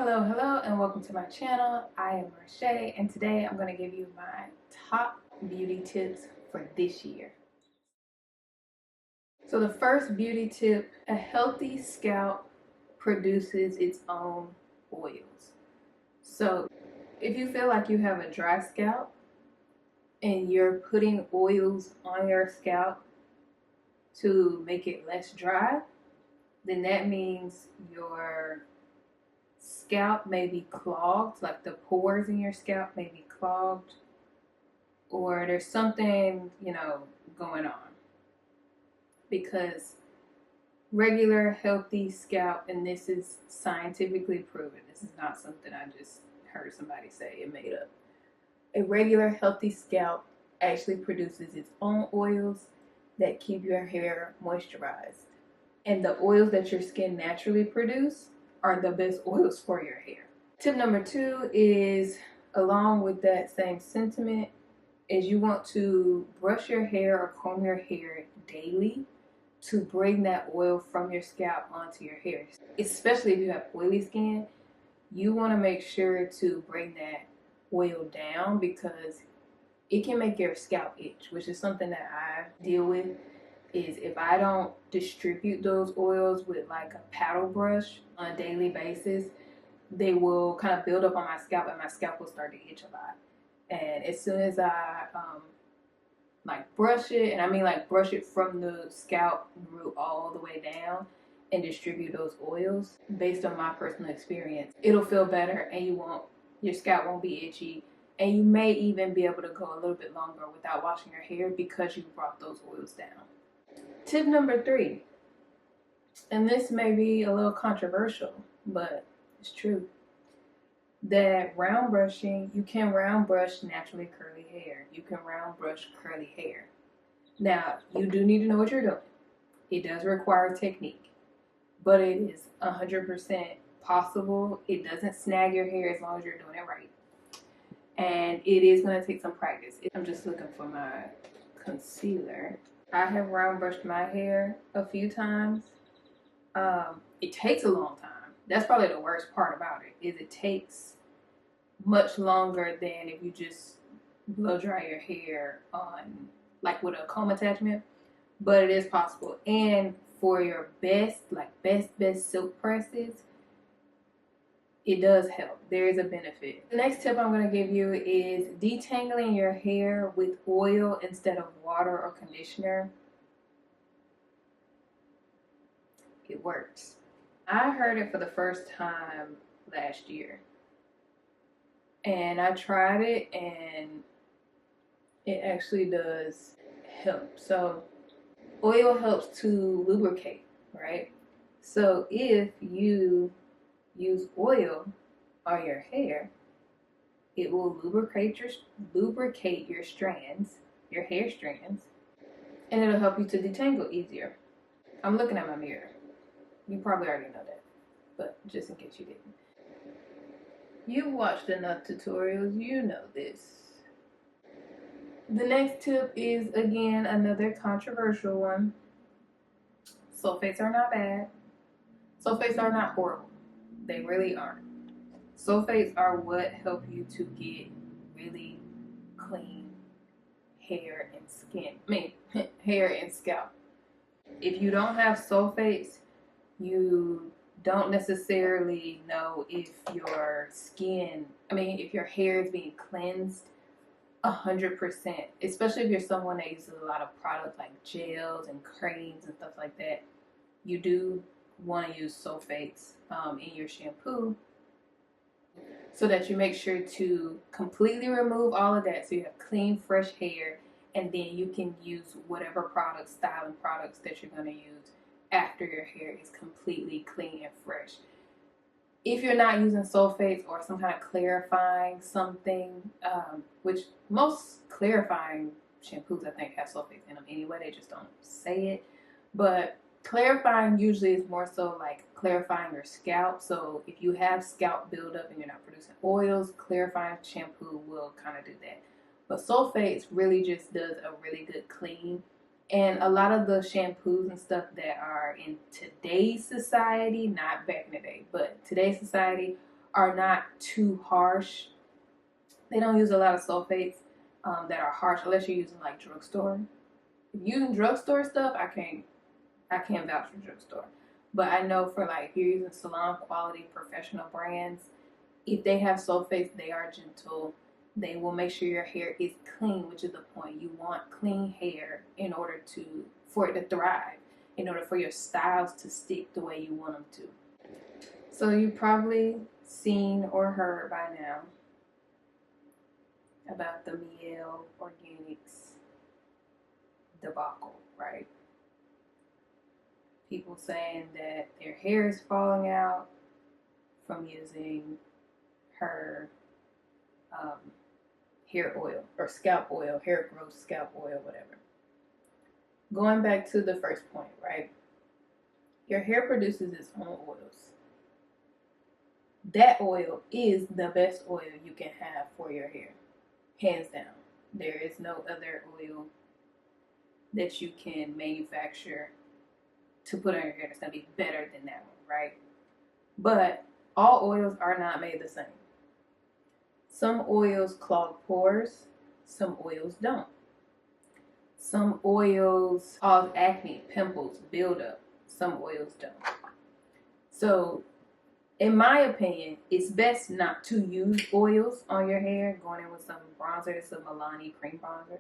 Hello, and welcome to my channel. I am Riche, and today I'm going to give you my top beauty tips for this year. So the first beauty tip, a healthy scalp produces its own oils. So if you feel like you have a dry scalp and you're putting oils on your scalp to make it less dry, then that means your scalp may be clogged, like the pores in your scalp may be clogged, or there's something, going on. Because regular healthy scalp, and this is scientifically proven, this is not something I just heard somebody say and made up. A regular healthy scalp actually produces its own oils that keep your hair moisturized. And the oils that your skin naturally produce are the best oils for your hair. Tip number 2 is, along with that same sentiment, is you want to brush your hair or comb your hair daily to bring that oil from your scalp onto your hair. Especially if you have oily skin, you want to make sure to bring that oil down because it can make your scalp itch, which is something that I deal with. Is if I don't distribute those oils with like a paddle brush on a daily basis, they will kind of build up on my scalp and my scalp will start to itch a lot. And as soon as I brush it, and I mean like brush it from the scalp root all the way down and distribute those oils, based on my personal experience, it'll feel better and your scalp won't be itchy, and you may even be able to go a little bit longer without washing your hair because you brought those oils down. Tip number 3, and this may be a little controversial, but it's true, that round brushing, you can round brush naturally curly hair. You can round brush curly hair. Now, you do need to know what you're doing. It does require technique, but it is 100% possible. It doesn't snag your hair as long as you're doing it right. And it is going to take some practice. I'm just looking for my concealer. I have round brushed my hair a few times. It takes a long time. That's probably the worst part about it, is it takes much longer than if you just blow dry your hair on, like with a comb attachment. But it is possible. And for your best silk presses, it does help. There is a benefit. The next tip I'm going to give you is detangling your hair with oil instead of water or conditioner. It works. I heard it for the first time last year. And I tried it and it actually does help. So oil helps to lubricate, right? So if you use oil on your hair, it will lubricate your strands, your hair strands, and it'll help you to detangle easier. I'm looking at my mirror. You probably already know that, but just in case you didn't. You've watched enough tutorials, you know this. The next tip is, again, another controversial one. Sulfates are not bad. Sulfates are not horrible. They really aren't. Sulfates are what help you to get really clean hair and skin. Hair and scalp. If you don't have sulfates, you don't necessarily know if your if your hair is being cleansed 100%, especially if you're someone that uses a lot of products like gels and creams and stuff like that. You do want to use sulfates in your shampoo so that you make sure to completely remove all of that so you have clean, fresh hair, and then you can use whatever styling products that you're going to use after your hair is completely clean and fresh. If you're not using sulfates or some kind of clarifying something, which most clarifying shampoos I think have sulfates in them anyway, they just don't say it, but clarifying usually is more so like clarifying your scalp. So if you have scalp buildup and you're not producing oils, clarifying shampoo will kind of do that. But sulfates really just does a really good clean. And a lot of the shampoos and stuff that are in today's society, not back in the day, but today's society, are not too harsh. They don't use a lot of sulfates that are harsh unless you're using like drugstore. If you're using drugstore stuff, I can't vouch for drugstore. But I know for like if you're using salon quality professional brands, if they have sulfates, they are gentle. They will make sure your hair is clean, which is the point. You want clean hair in order for it to thrive, in order for your styles to stick the way you want them to. So you've probably seen or heard by now about the Miel Organics debacle, right? People saying that their hair is falling out from using her hair oil or scalp oil, hair growth scalp oil, whatever. Going back to the first point, right? Your hair produces its own oils. That oil is the best oil you can have for your hair, hands down. There is no other oil that you can manufacture to put on your hair that's going to be better than that one, right? But all oils are not made the same. Some oils clog pores, some oils don't. Some oils cause acne, pimples, buildup. Some oils don't. So, in my opinion, it's best not to use oils on your hair. Going in with some bronzer, it's a Milani cream bronzer.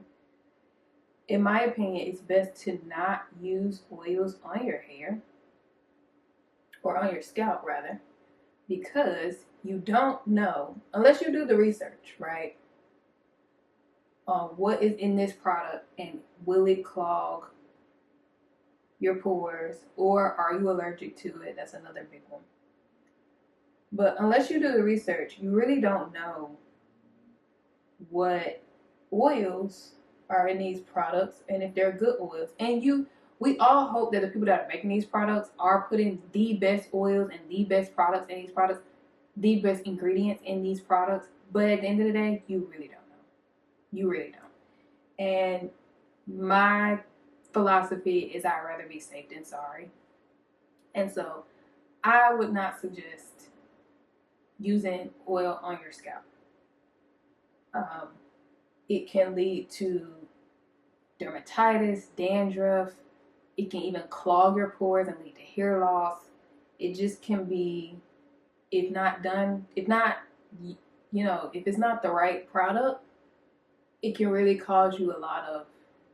In my opinion, it's best to not use oils on your hair, or on your scalp rather, because you don't know, unless you do the research, right, on what is in this product and will it clog your pores, or are you allergic to it? That's another big one. But unless you do the research, you really don't know what oils are in these products and if they're good oils. And we all hope that the people that are making these products are putting the best oils and the best products in these products, the best ingredients in these products. But at the end of the day, you really don't know. You really don't. And my philosophy is I'd rather be safe than sorry. And so I would not suggest using oil on your scalp. It can lead to dermatitis, dandruff. It can even clog your pores and lead to hair loss. It just can be, if it's not the right product, it can really cause you a lot of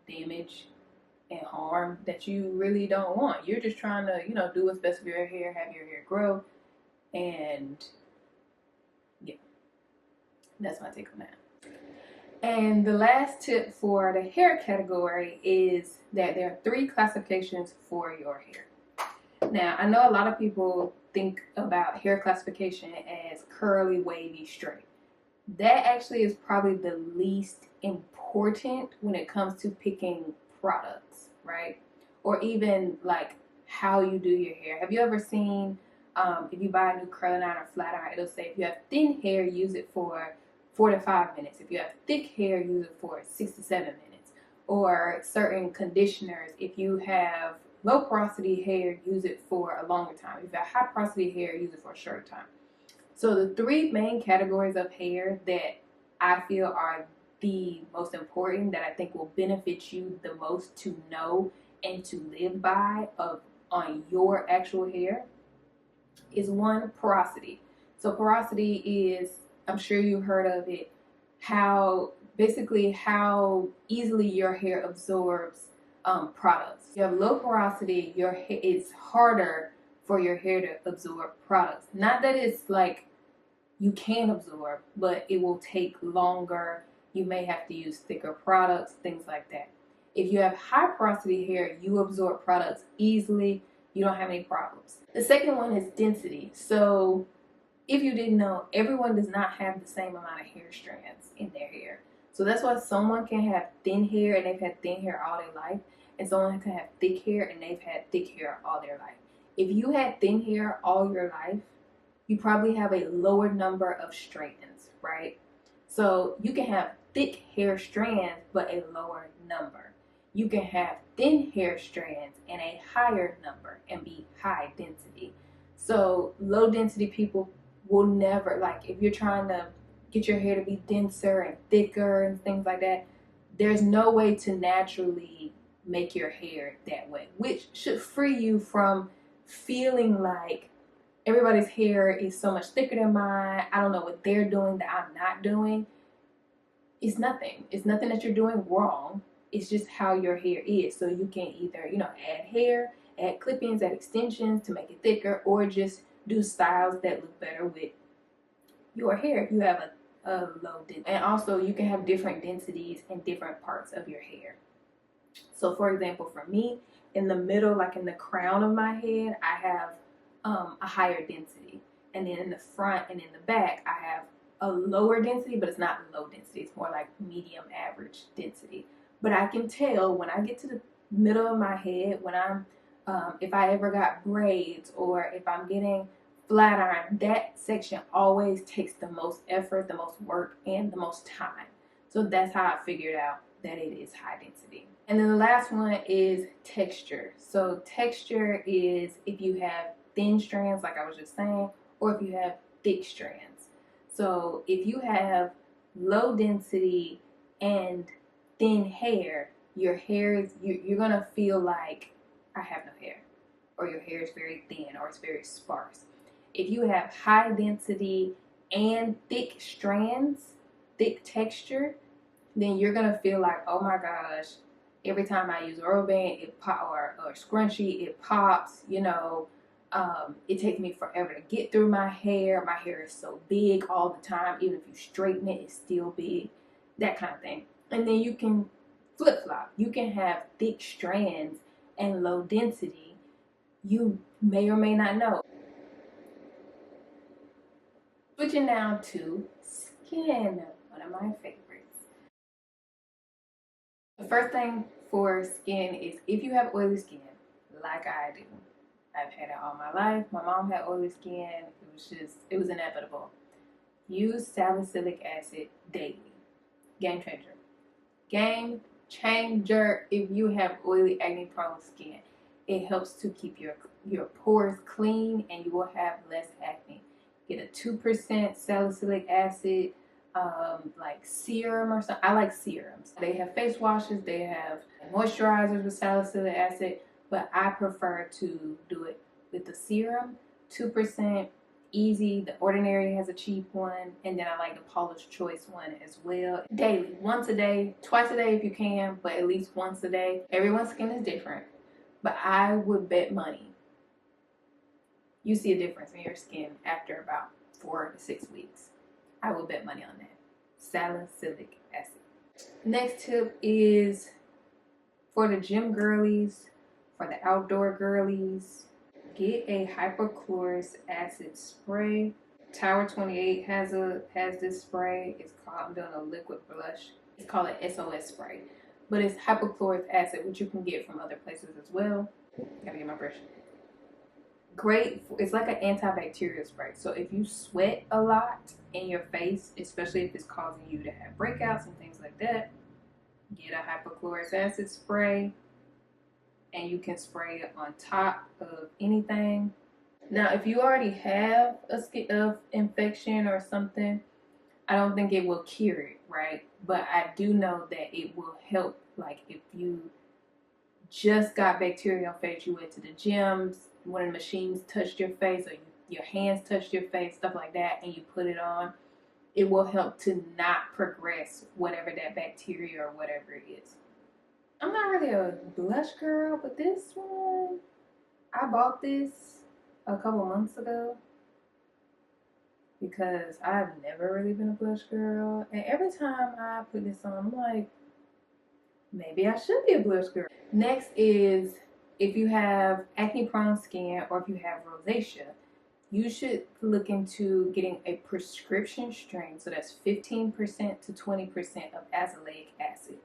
damage and harm that you really don't want. You're just trying to, do what's best for your hair, have your hair grow, and yeah, that's my take on that. And the last tip for the hair category is that there are 3 classifications for your hair. Now, I know a lot of people think about hair classification as curly, wavy, straight. That actually is probably the least important when it comes to picking products, right? Or even like how you do your hair. Have you ever seen, if you buy a new curling iron or flat iron, it'll say if you have thin hair, use it for 4 to 5 minutes. If you have thick hair, use it for 6 to 7 minutes. Or certain conditioners, if you have low porosity hair, use it for a longer time. If you have high porosity hair, use it for a shorter time. So the 3 main categories of hair that I feel are the most important, that I think will benefit you the most to know and to live by on your actual hair, is 1, porosity. So porosity is, I'm sure you've heard of it, how easily your hair absorbs products. If you have low porosity, it's harder for your hair to absorb products. Not that it's like you can absorb, but it will take longer. You may have to use thicker products, things like that. If you have high porosity hair, you absorb products easily. You don't have any problems. The second one is density. So if you didn't know, everyone does not have the same amount of hair strands in their hair. So that's why someone can have thin hair and they've had thin hair all their life, and someone can have thick hair and they've had thick hair all their life. If you had thin hair all your life, you probably have a lower number of strands, right? So you can have thick hair strands but a lower number. You can have thin hair strands and a higher number and be high density. So low density people will never, like, if you're trying to get your hair to be denser and thicker and things like that, there's no way to naturally make your hair that way, which should free you from feeling like everybody's hair is so much thicker than mine. I don't know what they're doing that I'm not doing. It's nothing. It's nothing that you're doing wrong. It's just how your hair is. So you can either, you know, add hair, add clip-ins, add extensions to make it thicker, or just do styles that look better with your hair if you have a low density. And also you can have different densities in different parts of your hair. So for example, for me, in the middle, like in the crown of my head, I have a higher density. And then in the front and in the back, I have a lower density, but it's not low density. It's more like medium average density. But I can tell when I get to the middle of my head, when I'm, if I ever got braids or if I'm getting flat iron, that section always takes the most effort, the most work, and the most time. So that's how I figured out that it is high density. And then the last one is texture. So texture is if you have thin strands, like I was just saying, or if you have thick strands. So if you have low density and thin hair, your hair is, you're gonna feel like I have no hair, or your hair is very thin, or it's very sparse. If you have high density and thick strands, thick texture, then you're gonna feel like, oh my gosh, every time I use a rubber band, it pop, or scrunchie, it pops. You know, it takes me forever to get through my hair. My hair is so big all the time. Even if you straighten it, it's still big. That kind of thing. And then you can flip flop. You can have thick strands and low density. You may or may not know. Switching now to skin, one of my favorites. The first thing for skin is if you have oily skin, like I do. I've had it all my life. My mom had oily skin. It was inevitable. Use salicylic acid daily. Game changer. Game changer if you have oily, acne-prone skin. It helps to keep your pores clean and you will have less acne. Get a 2% salicylic acid like serum or something. I like serums. They have face washes, they have moisturizers with salicylic acid, but I prefer to do it with the serum. 2%, easy. The Ordinary has a cheap one, and then I like the Paula's Choice one as well. Daily, once a day, twice a day if you can, but at least once a day. Everyone's skin is different, but I would bet money you see a difference in your skin after about 4 to 6 weeks. I will bet money on that. Salicylic acid. Next tip is for the gym girlies, for the outdoor girlies, get a hypochlorous acid spray. Tower 28 has this spray. It's called, I'm doing a liquid blush. It's called an SOS spray. But it's hypochlorous acid, which you can get from other places as well. Gotta get my brush. Great, it's like an antibacterial spray. So if you sweat a lot in your face, especially if it's causing you to have breakouts and things like that, get a hypochlorous acid spray, and you can spray it on top of anything. Now, if you already have a skin infection or something, I don't think it will cure it, right? But I do know that it will help. Like if you just got bacteria on face, you went to the gyms, one of the machines touched your face, or your hands touched your face, stuff like that, and you put it on, it will help to not progress whatever that bacteria or whatever it is. I'm not really a blush girl, but this one, I bought this a couple months ago because I've never really been a blush girl, and every time I put this on, I'm like, maybe I should be a blush girl. Next is if you have acne prone skin or if you have rosacea, you should look into getting a prescription strain. So that's 15% to 20% of azelaic acid.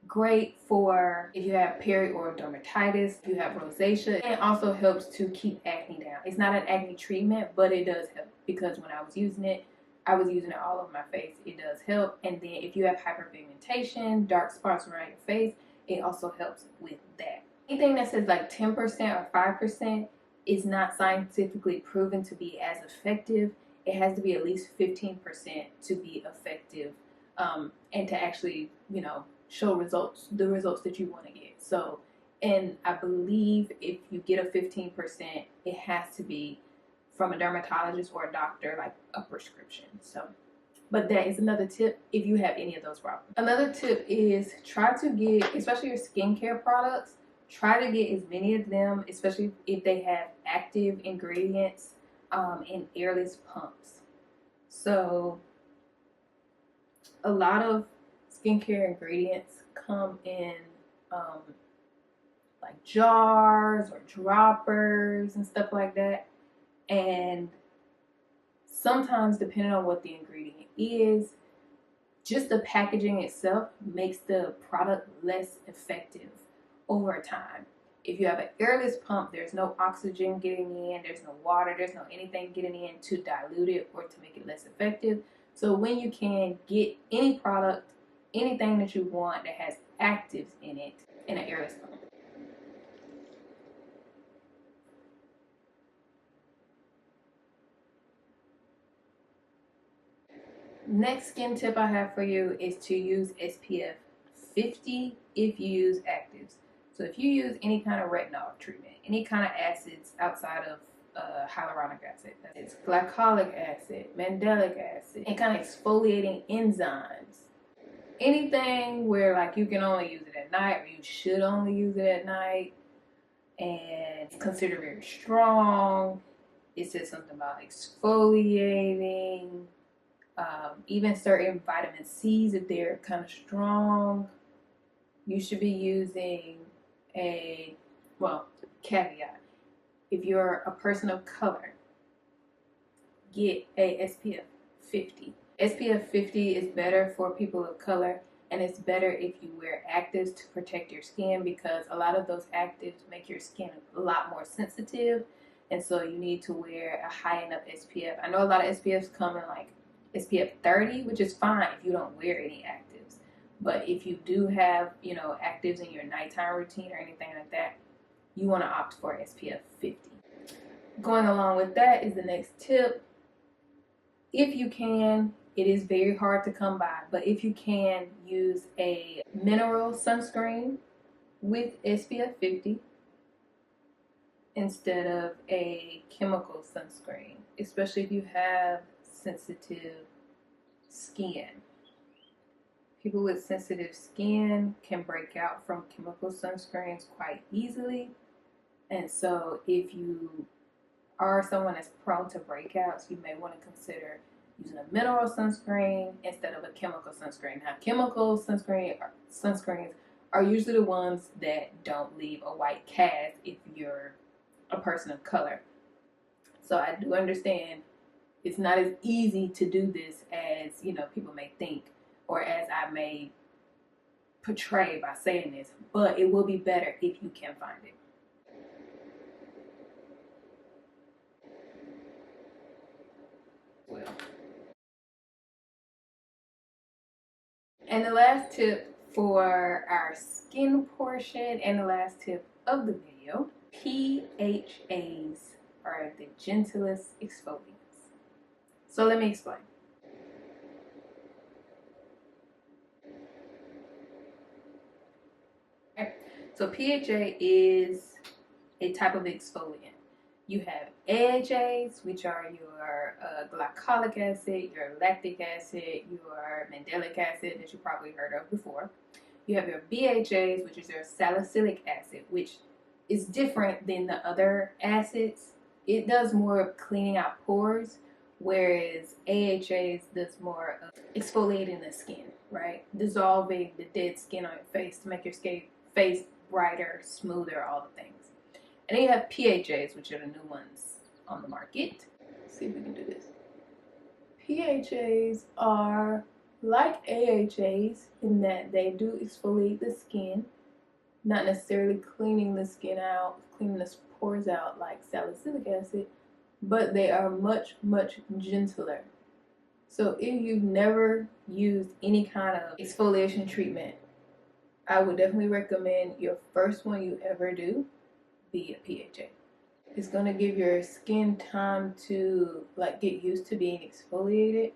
Great for if you have peri or dermatitis, if you have rosacea, and it also helps to keep acne down. It's not an acne treatment, but it does help because when I was using it all over my face. It does help. And then if you have hyperpigmentation, dark spots around your face, it also helps with that. Anything that says like 10% or 5% is not scientifically proven to be as effective it has to be at least 15% to be effective, and to actually, you know, show results, the results that you want to get. So, and I believe if you get a 15%, it has to be from a dermatologist or a doctor, like a prescription. So, but that is another tip if you have any of those problems. Another tip is try to get, especially your skincare products, try to get as many of them, especially if they have active ingredients, in airless pumps. So a lot of skincare ingredients come in like jars or droppers and stuff like that. And sometimes, depending on what the ingredient is, just the packaging itself makes the product less effective over time. If you have an airless pump, there's no oxygen getting in, there's no water, there's no anything getting in to dilute it or to make it less effective. So when you can get any product, anything that you want that has actives in it in an airless pump. Next skin tip I have for you is to use SPF 50 if you use actives. So if you use any kind of retinol treatment, any kind of acids outside of hyaluronic acid, it's glycolic acid, mandelic acid, and kind of exfoliating enzymes. Anything where like you can only use it at night, or you should only use it at night, and it's considered very strong. It says something about exfoliating. Even certain vitamin C's, if they're kind of strong, you should be using a, well, caveat. If you're a person of color, get a SPF 50. SPF 50 is better for people of color, and it's better if you wear actives to protect your skin, because a lot of those actives make your skin a lot more sensitive, and so you need to wear a high enough SPF. I know a lot of SPFs come in like SPF 30, which is fine if you don't wear any actives. But if you do have, you know, actives in your nighttime routine or anything like that, you want to opt for SPF 50. Going along with that is the next tip. If you can, it is very hard to come by, but if you can, use a mineral sunscreen with SPF 50 instead of a chemical sunscreen, especially if you have sensitive skin. People with sensitive skin can break out from chemical sunscreens quite easily, and so if you are someone that's prone to breakouts, you may want to consider using a mineral sunscreen instead of a chemical sunscreen. Now, chemical sunscreens are usually the ones that don't leave a white cast if you're a person of color. So I do understand it's not as easy to do this as, you know, people may think, or as I may portray by saying this, but it will be better if you can find it. Well, and the last tip for our skin portion, and the last tip of the video, PHAs are the gentlest exfoliants. So let me explain. Okay. So PHA is a type of exfoliant. You have AHAs, which are your glycolic acid, your lactic acid, your mandelic acid that you probably heard of before. You have your BHAs, which is your salicylic acid, which is different than the other acids. It does more of cleaning out pores, whereas AHAs does more of exfoliating the skin, right? Dissolving the dead skin on your face to make your face brighter, smoother, all the things. And then you have PHAs, which are the new ones on the market. Let's see if we can do this. PHAs are like AHAs in that they do exfoliate the skin, not necessarily cleaning the skin out, cleaning the pores out like salicylic acid, but they are much, much gentler. So if you've never used any kind of exfoliation treatment, I would definitely recommend your first one you ever do be a PHA. It's going to give your skin time to like get used to being exfoliated.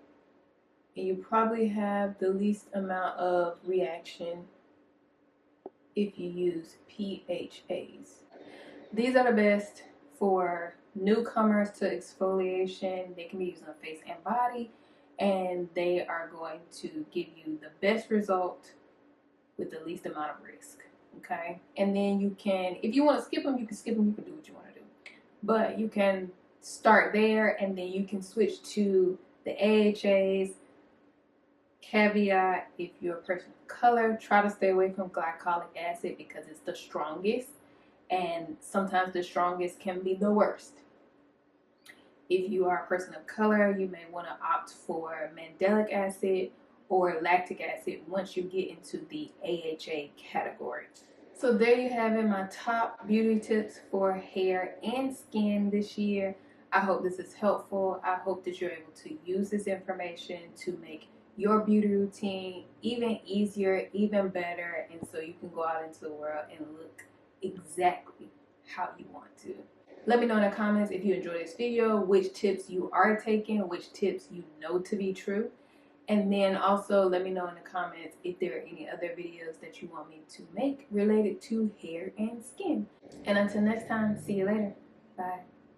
And you probably have the least amount of reaction if you use PHAs. These are the best for newcomers to exfoliation. They can be used on face and body, and they are going to give you the best result with the least amount of risk. Okay, and then you can, if you want to skip them, you can skip them. You can do what you want to do, but you can start there, and then you can switch to the AHAs. Caveat: if you're a person of color, try to stay away from glycolic acid because it's the strongest, and sometimes the strongest can be the worst. If you are a person of color, you may want to opt for mandelic acid or lactic acid once you get into the AHA category. So there you have it, my top beauty tips for hair and skin this year. I hope this is helpful. I hope that you're able to use this information to make your beauty routine even easier, even better, and so you can go out into the world and look exactly how you want to. Let me know in the comments if you enjoyed this video, which tips you are taking, which tips you know to be true. And then also let me know in the comments if there are any other videos that you want me to make related to hair and skin. And until next time, see you later. Bye.